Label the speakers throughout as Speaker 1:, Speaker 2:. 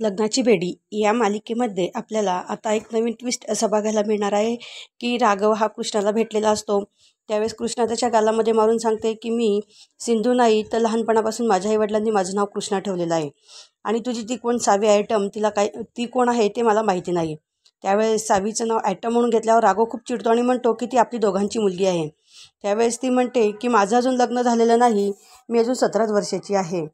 Speaker 1: लग्नाची बेडी या मालिकेमध्ये आपल्याला आता एक नवीन ट्विस्ट असं बघायला मिळणार आहे की राघव हा कृष्णाला भेटलेला असतो. त्यावेळेस कृष्णा त्याच्या गालामध्ये मारून सांगते की मी सिंधू नाही तर लहानपणापासून माझ्या आईवडिलांनी माझं नाव कृष्णा ठेवलेलं आहे आणि तुझी ती कोण सावी ॲटम तिला काय ती कोण आहे ते मला माहिती नाही. त्यावेळेस सावीचं नाव ॲटम म्हणून घेतल्यावर राघव खूप चिडतो आणि म्हणतो की ती आपली दोघांची मुलगी आहे. त्यावेळेस ती म्हणते की माझं अजून लग्न झालेलं नाही, मी अजून 17 वर्षाची आहे.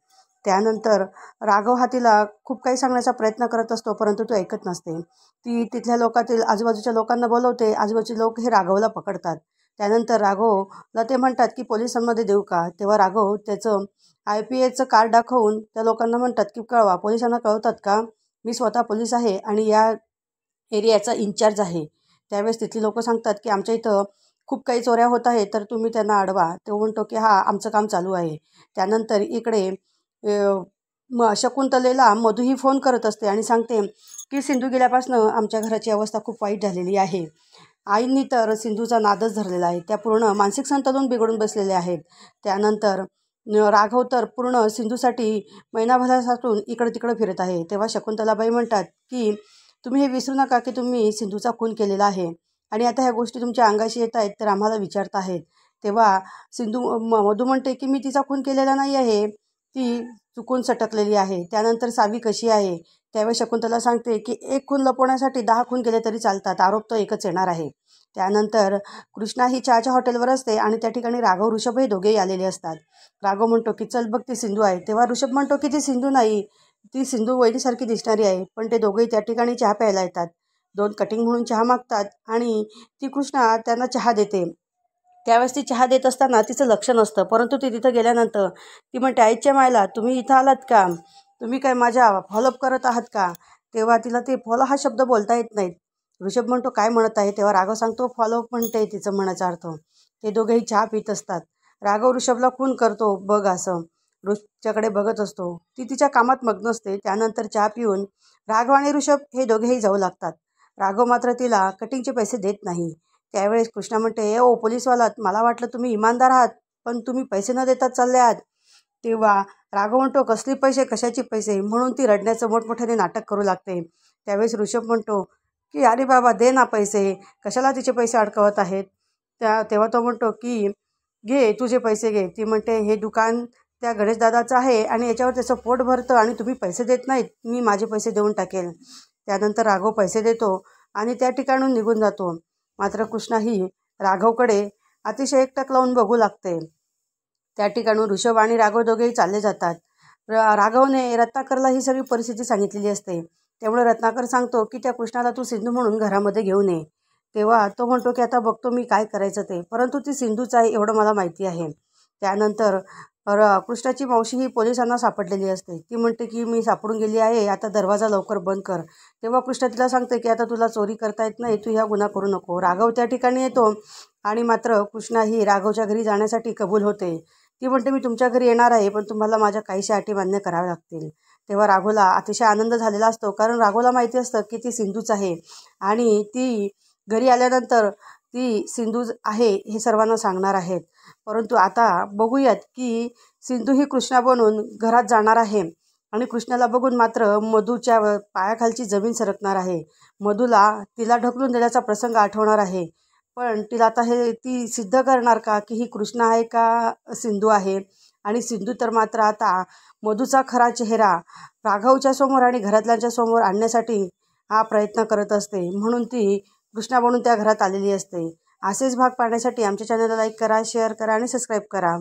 Speaker 1: त्यानंतर राघव हा तिला खूप काही सांगण्याचा प्रयत्न करत असतो, परंतु तो ऐकत नसते. ती तिथल्या लोकातील आजूबाजूच्या लोकांना बोलवते. आजूबाजूचे लोक हे राघवला पकडतात. त्यानंतर राघवला ते म्हणतात की पोलिसांमध्ये देऊ का. तेव्हा राघव त्याचं IPSचं कार्ड दाखवून त्या लोकांना म्हणतात की कळवा. पोलिसांना कळवतात का मी स्वतः पोलीस आहे आणि या एरियाचा इन्चार्ज आहे. त्यावेळेस तिथली लोक सांगतात की आमच्या इथं खूप काही चोऱ्या होत आहेत, तर तुम्ही त्यांना अडवा. तो म्हणतो की हा आमचं काम चालू आहे. त्यानंतर इकडे शकुंतलेला मधू ही फोन करत असते आणि सांगते की सिंधू गेल्यापासून आमच्या घराची अवस्था खूप वाईट झालेली आहे. आईंनी तर सिंधूचा नादच धरलेला आहे. त्या पूर्ण मानसिक संतुलन बिघडून बसलेले आहेत. त्यानंतर राघव तर पूर्ण सिंधूसाठी महिनाभरापासून इकडं तिकडं फिरत आहे. तेव्हा शकुंतलाबाई म्हणतात की तुम्ही हे विसरू नका की तुम्ही सिंधूचा खून केलेला आहे आणि आता ह्या गोष्टी तुमच्या अंगाशी येत आहेत तर आम्हाला विचारत आहेत. तेव्हा मधू म्हणते की मी तिचा खून केलेला नाही आहे, ती चुकून सटकलेली आहे. त्यानंतर सावी कशी आहे. त्यावेळेस शकुंतला सांगते की एक खून लपवण्यासाठी 10 खून केले तरी चालतात, आरोप तो एकच येणार आहे. त्यानंतर कृष्णा ही चहाच्या हॉटेलवर असते आणि त्या ठिकाणी राघव ऋषभ हे दोघेही आलेले असतात. राघव म्हणतो की चल बघ ती सिंधू आहे. तेव्हा ऋषभ म्हणतो की ती सिंधू नाही, ती सिंधू वहिनीसारखी दिसणारी आहे. पण ते दोघेही त्या ठिकाणी चहा प्यायला येतात. 2 कटिंग म्हणून चहा मागतात आणि ती कृष्णा त्यांना चहा देते. त्यावेळेस ती चहा देत असताना तिचं लक्ष नसतं, परंतु ती तिथं गेल्यानंतर ती म्हणते आईच्या मायला तुम्ही इथं आलात का, तुम्ही काय माझ्या फॉलोअप करत आहात का. तेव्हा तिला ते फॉलो हा शब्द बोलता येत नाहीत. ऋषभ म्हणतो काय म्हणत आहे. तेव्हा राघव सांगतो फॉलोअप म्हणते तिचं म्हणायचा अर्थ. ते दोघेही चहा पित असतात. राघव ऋषभला खून करतो बघ असं ऋषभच्याकडे बघत असतो. ती तिच्या कामात मग्न असते. त्यानंतर चहा पिऊन राघव आणि ऋषभ हे दोघेही जाऊ लागतात. राघव मात्र तिला कटिंगचे पैसे देत नाही. त्यावेळेस कृष्णा म्हणते ओ पोलीसवाला, मला वाटलं तुम्ही इमानदार आहात, पण तुम्ही पैसे न देताच चालले आहात. तेव्हा राघव म्हणतो कसले पैसे, कशाचे पैसे, म्हणून ती रडण्याचं मोठमोठ्याने नाटक करू लागते. त्यावेळेस ऋषभ म्हणतो की अरे बाबा दे ना पैसे, कशाला तिचे पैसे अडकवत आहेत. तेव्हा तो म्हणतो की घे तुझे पैसे घे. ती म्हणते हे दुकान त्या गणेशदादाचं आहे आणि याच्यावर त्याचं पोट भरतं आणि तुम्ही पैसे देत नाहीत, मी माझे पैसे देऊन टाकेल. त्यानंतर राघव पैसे देतो आणि त्या ठिकाणून निघून जातो. मात्र कृष्णा ही राघवकडे अतिशय एकटक लावून बघू लागते. त्या ठिकाणून ऋषभ आणि राघव दोघेही चालले जातात. राघवने रत्नाकरला ही सगळी परिस्थिती सांगितलेली असते. त्यामुळे रत्नाकर सांगतो की त्या कृष्णाला तू सिंधू म्हणून घरामध्ये घेऊन ये. तेव्हा तो म्हणतो की आता बघतो मी काय करायचं ते, परंतु ती सिंधूच आहे एवढं मला माहिती आहे. त्यानंतर कृष्णाची मावशी ही पोलिसांना सापडलेली असते. ती म्हणते की मी सापडून गेली आहे, आता दरवाजा लवकर बंद कर. तेव्हा कृष्णा तिला सांगते की आता तुला चोरी करता येत नाही, तू ह्या गुन्हा करू नको. राघव त्या ठिकाणी येतो आणि मात्र कृष्णा ही राघवच्या घरी जाण्यासाठी कबूल होते. ती म्हणते मी तुमच्या घरी येणार आहे, पण तुम्हाला माझ्या काहीशा अटी मान्य कराव्या लागतील. तेव्हा राघवला अतिशय आनंद झालेला असतो, कारण राघवला माहिती असतं की ती सिंधूच आहे आणि ती घरी आल्यानंतर ती सिंधू आहे हे सर्वांना सांगणार आहेत. परंतु आता बघूयात की सिंधू ही कृष्णा बनून घरात जाणार आहे आणि कृष्णाला बघून मात्र मधूच्या पायाखालची जमीन सरकणार आहे. मधूला तिला ढकलून देण्याचा प्रसंग आठवणार आहे. पण तिला आता हे ती सिद्ध करणार का की ही कृष्णा आहे का सिंधू आहे. आणि सिंधू तर मात्र आता मधूचा खरा चेहरा राघवच्या समोर आणि घरातल्यांच्या समोर आणण्यासाठी हा प्रयत्न करत असते. म्हणून ती कृष्णा बनून त्या घरात आलेली असते. असेच भाग पाहण्यासाठी आमच्या चॅनलला लाईक करा, शेअर करा आणि सबस्क्राईब करा.